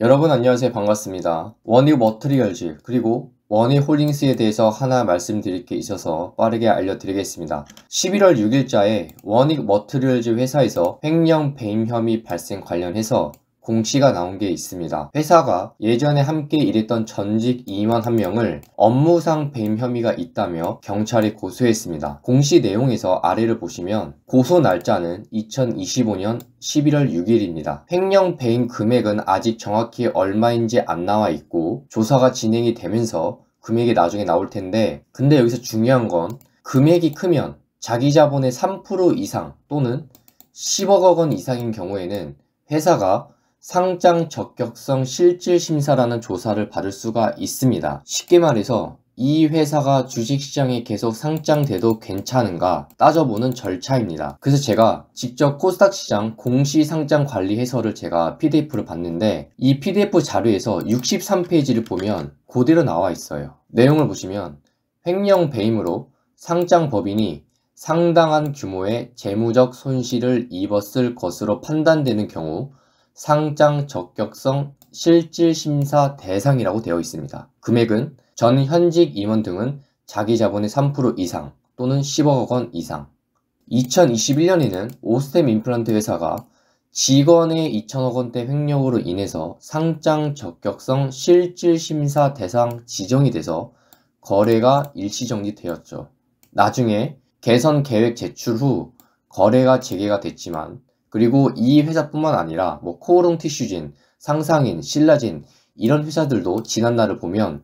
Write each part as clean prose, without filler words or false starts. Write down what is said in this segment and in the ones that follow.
여러분 안녕하세요. 반갑습니다. 원익 머트리얼즈 그리고 원익 홀딩스에 대해서 하나 말씀드릴 게 있어서 빠르게 알려드리겠습니다. 11월 6일자에 원익 머트리얼즈 회사에서 횡령 배임 혐의 발생 관련해서 공시가 나온 게 있습니다. 회사가 예전에 함께 일했던 전직 임원 한 명을 업무상 배임 혐의가 있다며 경찰에 고소했습니다. 공시 내용에서 아래를 보시면 고소 날짜는 2025년 11월 6일입니다. 횡령 배임 금액은 아직 정확히 얼마인지 안 나와 있고 조사가 진행이 되면서 금액이 나중에 나올 텐데, 근데 여기서 중요한 건 금액이 크면 자기 자본의 3% 이상 또는 10억 원 이상인 경우에는 회사가 상장 적격성 실질 심사라는 조사를 받을 수가 있습니다. 쉽게 말해서 이 회사가 주식시장에 계속 상장돼도 괜찮은가 따져보는 절차입니다. 그래서 제가 직접 코스닥 시장 공시상장 관리 해설을 제가 PDF를 봤는데, 이 PDF 자료에서 63페이지를 보면 그대로 나와 있어요. 내용을 보시면 횡령 배임으로 상장 법인이 상당한 규모의 재무적 손실을 입었을 것으로 판단되는 경우 상장 적격성 실질 심사 대상이라고 되어 있습니다. 금액은 전 현직 임원 등은 자기 자본의 3% 이상 또는 10억 원 이상. 2021년에는 오스템 임플란트 회사가 직원의 2천억 원대 횡령으로 인해서 상장 적격성 실질 심사 대상 지정이 돼서 거래가 일시정지되었죠. 나중에 개선 계획 제출 후 거래가 재개가 됐지만, 그리고 이 회사뿐만 아니라 코오롱 티슈진, 상상인, 신라진 이런 회사들도 지난날을 보면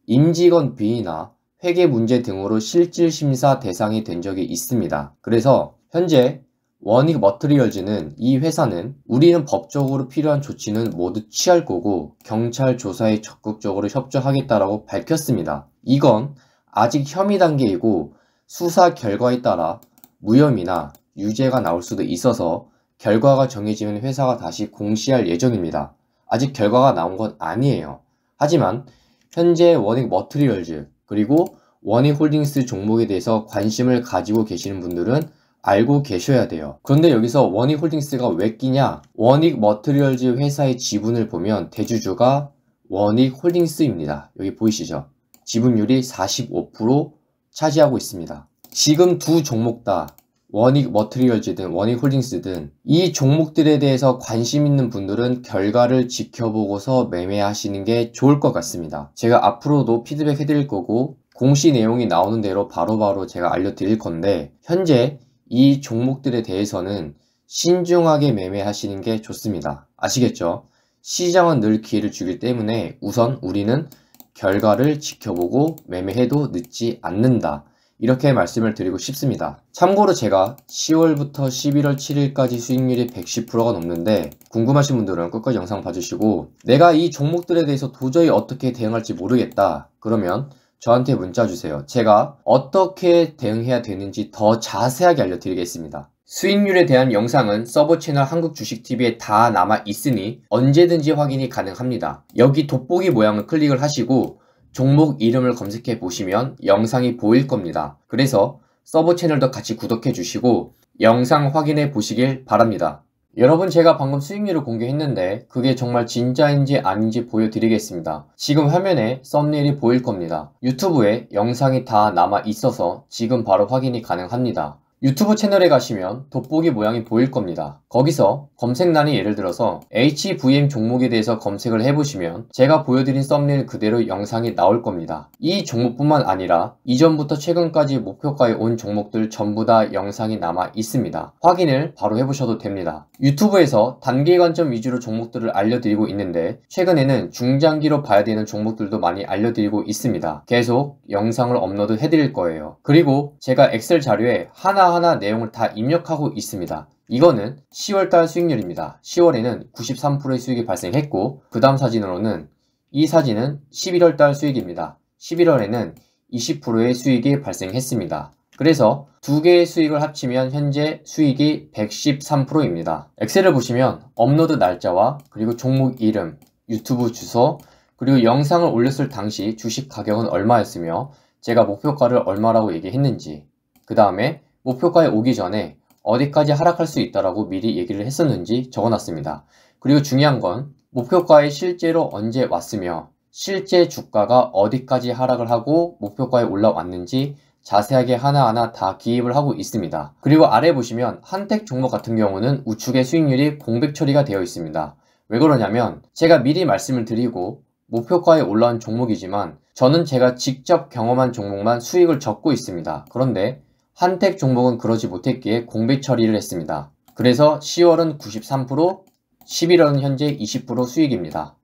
임직원 비위나 회계 문제 등으로 실질 심사 대상이 된 적이 있습니다. 그래서 현재 원익 머트리얼즈는, 이 회사는 우리는 법적으로 필요한 조치는 모두 취할 거고 경찰 조사에 적극적으로 협조하겠다라고 밝혔습니다. 이건 아직 혐의 단계이고 수사 결과에 따라 무혐의나 유죄가 나올 수도 있어서 결과가 정해지면 회사가 다시 공시할 예정입니다. 아직 결과가 나온 건 아니에요. 하지만 현재 원익 머트리얼즈 그리고 원익 홀딩스 종목에 대해서 관심을 가지고 계시는 분들은 알고 계셔야 돼요. 그런데 여기서 원익 홀딩스가 왜 끼냐? 원익 머트리얼즈 회사의 지분을 보면 대주주가 원익 홀딩스입니다. 여기 보이시죠? 지분율이 45% 차지하고 있습니다. 지금 두 종목 다 원익 머트리얼즈든 원익 홀딩스든 이 종목들에 대해서 관심 있는 분들은 결과를 지켜보고서 매매하시는 게 좋을 것 같습니다. 제가 앞으로도 피드백 해드릴 거고 공시 내용이 나오는 대로 바로바로 제가 알려드릴 건데, 현재 이 종목들에 대해서는 신중하게 매매하시는 게 좋습니다. 아시겠죠? 시장은 늘 기회를 주기 때문에 우선 우리는 결과를 지켜보고 매매해도 늦지 않는다, 이렇게 말씀을 드리고 싶습니다. 참고로 제가 10월부터 11월 7일까지 수익률이 110%가 넘는데, 궁금하신 분들은 끝까지 영상 봐주시고, 내가 이 종목들에 대해서 도저히 어떻게 대응할지 모르겠다 그러면 저한테 문자 주세요. 제가 어떻게 대응해야 되는지 더 자세하게 알려드리겠습니다. 수익률에 대한 영상은 서버 채널 한국주식TV에 다 남아 있으니 언제든지 확인이 가능합니다. 여기 돋보기 모양을 클릭을 하시고 종목 이름을 검색해 보시면 영상이 보일 겁니다. 그래서 서버 채널도 같이 구독해 주시고 영상 확인해 보시길 바랍니다. 여러분, 제가 방금 수익률을 공개했는데 그게 정말 진짜인지 아닌지 보여드리겠습니다. 지금 화면에 썸네일이 보일 겁니다. 유튜브에 영상이 다 남아 있어서 지금 바로 확인이 가능합니다. 유튜브 채널에 가시면 돋보기 모양이 보일 겁니다. 거기서 검색란이 예를 들어서 HVM 종목에 대해서 검색을 해보시면 제가 보여드린 썸네일 그대로 영상이 나올 겁니다. 이 종목뿐만 아니라 이전부터 최근까지 목표가에 온 종목들 전부 다 영상이 남아 있습니다. 확인을 바로 해보셔도 됩니다. 유튜브에서 단기 관점 위주로 종목들을 알려드리고 있는데 최근에는 중장기로 봐야 되는 종목들도 많이 알려드리고 있습니다. 계속 영상을 업로드 해드릴 거예요. 그리고 제가 엑셀 자료에 하나하나 내용을 다 입력하고 있습니다. 이거는 10월달 수익률입니다. 10월에는 93%의 수익이 발생했고, 그 다음 사진으로는 이 사진은 11월달 수익입니다. 11월에는 20%의 수익이 발생했습니다. 그래서 두 개의 수익을 합치면 현재 수익이 113%입니다. 엑셀을 보시면 업로드 날짜와 그리고 종목 이름, 유튜브 주소, 그리고 영상을 올렸을 당시 주식 가격은 얼마였으며 제가 목표가를 얼마라고 얘기했는지, 그 다음에 목표가에 오기 전에 어디까지 하락할 수 있다라고 미리 얘기를 했었는지 적어놨습니다. 그리고 중요한 건 목표가에 실제로 언제 왔으며 실제 주가가 어디까지 하락을 하고 목표가에 올라왔는지 자세하게 하나하나 다 기입을 하고 있습니다. 그리고 아래 보시면 한택 종목 같은 경우는 우측의 수익률이 공백 처리가 되어 있습니다. 왜 그러냐면 제가 미리 말씀을 드리고 목표가에 올라온 종목이지만 저는 제가 직접 경험한 종목만 수익을 적고 있습니다. 그런데 한택 종목은 그러지 못했기에 공백 처리를 했습니다. 그래서 10월은 93%, 11월은 현재 20% 수익입니다.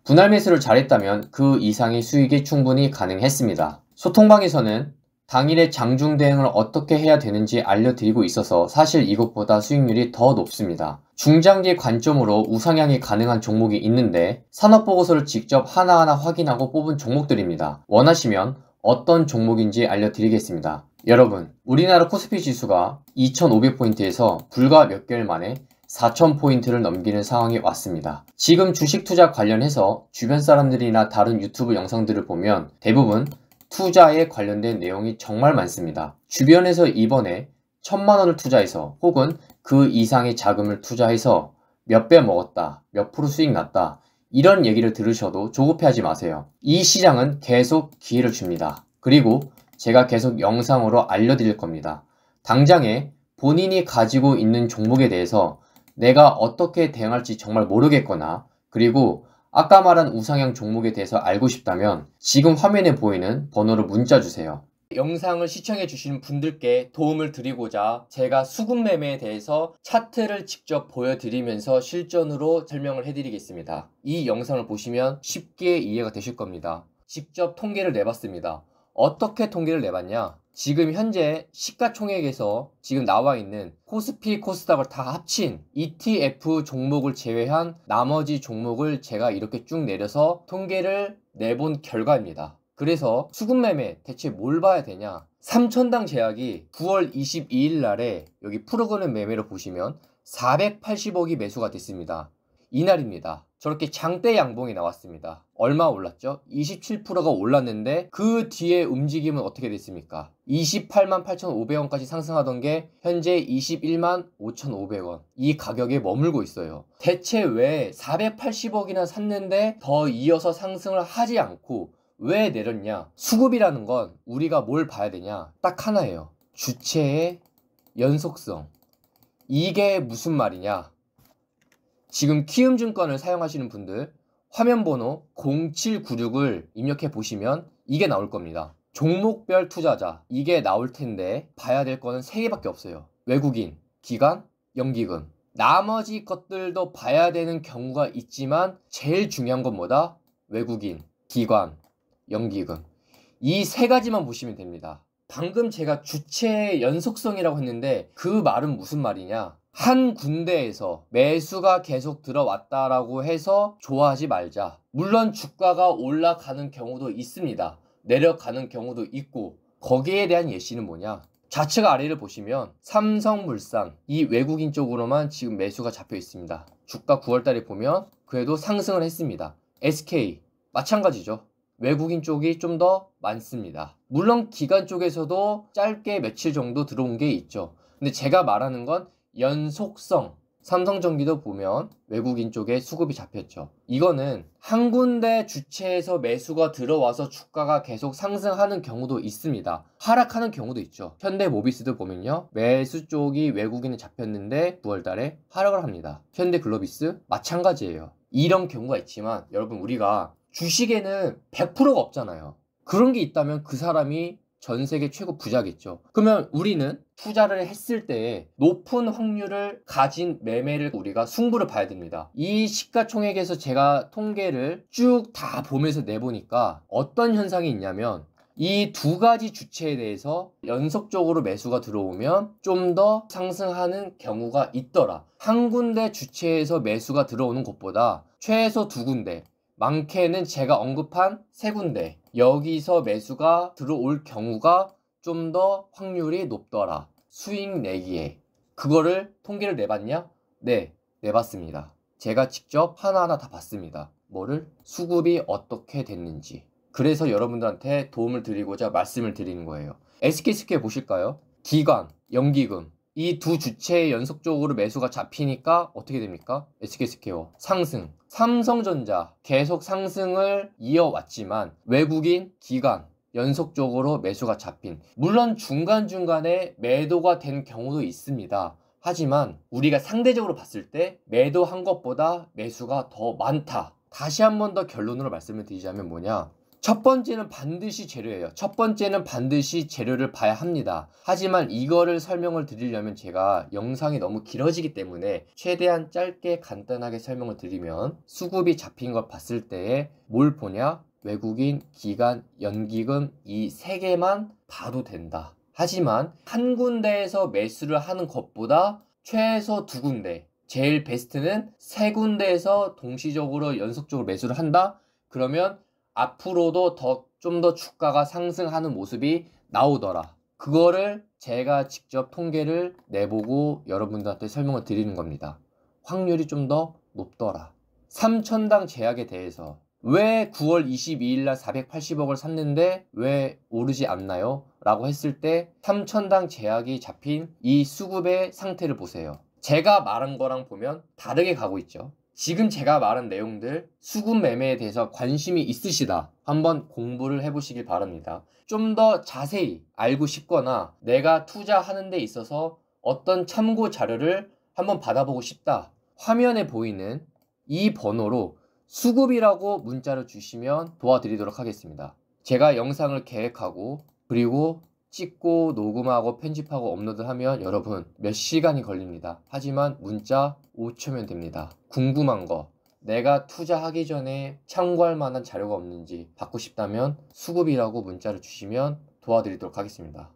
분할 매수를 잘했다면 그 이상의 수익이 충분히 가능했습니다. 소통방에서는 당일의 장중 대응을 어떻게 해야 되는지 알려드리고 있어서 사실 이것보다 수익률이 더 높습니다. 중장기 관점으로 우상향이 가능한 종목이 있는데 산업보고서를 직접 하나하나 확인하고 뽑은 종목들입니다. 원하시면 어떤 종목인지 알려드리겠습니다. 여러분, 우리나라 코스피 지수가 2500포인트에서 불과 몇 개월 만에 4000포인트를 넘기는 상황이 왔습니다. 지금 주식 투자 관련해서 주변 사람들이나 다른 유튜브 영상들을 보면 대부분 투자에 관련된 내용이 정말 많습니다. 주변에서 이번에 1000만원을 투자해서 혹은 그 이상의 자금을 투자해서 몇 배 먹었다, 몇 프로 수익 났다, 이런 얘기를 들으셔도 조급해하지 마세요. 이 시장은 계속 기회를 줍니다. 그리고 제가 계속 영상으로 알려드릴 겁니다. 당장에 본인이 가지고 있는 종목에 대해서 내가 어떻게 대응할지 정말 모르겠거나 그리고 아까 말한 우상향 종목에 대해서 알고 싶다면 지금 화면에 보이는 번호로 문자 주세요. 영상을 시청해 주신 분들께 도움을 드리고자 제가 수급 매매에 대해서 차트를 직접 보여드리면서 실전으로 설명을 해드리겠습니다. 이 영상을 보시면 쉽게 이해가 되실 겁니다. 직접 통계를 내봤습니다. 어떻게 통계를 내봤냐? 지금 현재 시가총액에서 지금 나와 있는 코스피, 코스닥을 다 합친 ETF 종목을 제외한 나머지 종목을 제가 이렇게 쭉 내려서 통계를 내본 결과입니다. 그래서 수급 매매 대체 뭘 봐야 되냐? 3천당 제약이 9월 22일 날에 여기 프로그램 매매로 보시면 480억이 매수가 됐습니다. 이날입니다. 저렇게 장대 양봉이 나왔습니다. 얼마 올랐죠? 27%가 올랐는데 그 뒤에 움직임은 어떻게 됐습니까? 28만 8,500원까지 상승하던 게 현재 21만 5,500원. 이 가격에 머물고 있어요. 대체 왜 480억이나 샀는데 더 이어서 상승을 하지 않고 왜 내렸냐? 수급이라는 건 우리가 뭘 봐야 되냐? 딱 하나예요. 주체의 연속성. 이게 무슨 말이냐? 지금 키움증권을 사용하시는 분들 화면 번호 0796을 입력해 보시면 이게 나올 겁니다. 종목별 투자자 이게 나올 텐데 봐야 될 거는 3개밖에 없어요. 외국인, 기관, 연기금. 나머지 것들도 봐야 되는 경우가 있지만 제일 중요한 건 뭐다? 외국인, 기관, 연기금. 이 3가지만 보시면 됩니다. 방금 제가 주체의 연속성이라고 했는데 그 말은 무슨 말이냐? 한 군데에서 매수가 계속 들어왔다라고 해서 좋아하지 말자. 물론 주가가 올라가는 경우도 있습니다. 내려가는 경우도 있고 거기에 대한 예시는 뭐냐? 좌측 아래를 보시면 삼성물산 이 외국인 쪽으로만 지금 매수가 잡혀 있습니다. 주가 9월달에 보면 그래도 상승을 했습니다. SK 마찬가지죠. 외국인 쪽이 좀 더 많습니다. 물론 기관 쪽에서도 짧게 며칠 정도 들어온 게 있죠. 근데 제가 말하는 건 연속성. 삼성전기도 보면 외국인 쪽에 수급이 잡혔죠. 이거는 한 군데 주체에서 매수가 들어와서 주가가 계속 상승하는 경우도 있습니다. 하락하는 경우도 있죠. 현대모비스도 보면요. 매수 쪽이 외국인에 잡혔는데 9월달에 하락을 합니다. 현대글로비스 마찬가지예요. 이런 경우가 있지만 여러분 우리가 주식에는 100%가 없잖아요. 그런 게 있다면 그 사람이 전 세계 최고 부자겠죠. 그러면 우리는 투자를 했을 때 높은 확률을 가진 매매를 우리가 승부를 봐야 됩니다. 이 시가총액에서 제가 통계를 쭉 다 보면서 내보니까 어떤 현상이 있냐면 이 2가지 주체에 대해서 연속적으로 매수가 들어오면 좀 더 상승하는 경우가 있더라. 한 군데 주체에서 매수가 들어오는 것보다 최소 2군데 많게는 제가 언급한 3군데 여기서 매수가 들어올 경우가 좀 더 확률이 높더라. 수익 내기에. 그거를 통계를 내봤냐? 네, 내봤습니다. 제가 직접 하나하나 다 봤습니다. 뭐를? 수급이 어떻게 됐는지. 그래서 여러분들한테 도움을 드리고자 말씀을 드리는 거예요. SK스퀘어 보실까요? 기관, 연기금 이 두 주체의 연속적으로 매수가 잡히니까 어떻게 됩니까? SK스퀘어 상승. 삼성전자 계속 상승을 이어왔지만 외국인 기관 연속적으로 매수가 잡힌, 물론 중간중간에 매도가 된 경우도 있습니다. 하지만 우리가 상대적으로 봤을 때 매도한 것보다 매수가 더 많다. 다시 한 번 더 결론으로 말씀을 드리자면 뭐냐, 첫 번째는 반드시 재료예요. 첫 번째는 반드시 재료를 봐야 합니다. 하지만 이거를 설명을 드리려면 제가 영상이 너무 길어지기 때문에 최대한 짧게 간단하게 설명을 드리면, 수급이 잡힌 걸 봤을 때에 뭘 보냐? 외국인, 기관, 연기금 이 세 개만 봐도 된다. 하지만 한 군데에서 매수를 하는 것보다 최소 두 군데, 제일 베스트는 세 군데에서 동시적으로 연속적으로 매수를 한다? 그러면 앞으로도 좀 더 주가가 상승하는 모습이 나오더라. 그거를 제가 직접 통계를 내보고 여러분들한테 설명을 드리는 겁니다. 확률이 좀 더 높더라. 3천당 제약에 대해서 왜 9월 22일 날 480억을 샀는데 왜 오르지 않나요? 라고 했을 때 3천당 제약이 잡힌 이 수급의 상태를 보세요. 제가 말한 거랑 보면 다르게 가고 있죠. 지금 제가 말한 내용들, 수급 매매에 대해서 관심이 있으시다. 한번 공부를 해보시길 바랍니다. 좀 더 자세히 알고 싶거나 내가 투자하는 데 있어서 어떤 참고 자료를 한번 받아보고 싶다. 화면에 보이는 이 번호로 수급이라고 문자를 주시면 도와드리도록 하겠습니다. 제가 영상을 계획하고 그리고 찍고 녹음하고 편집하고 업로드하면 여러분 몇 시간이 걸립니다. 하지만 문자 5초면 됩니다. 궁금한 거, 내가 투자하기 전에 참고할 만한 자료가 없는지 받고 싶다면 수급이라고 문자를 주시면 도와드리도록 하겠습니다.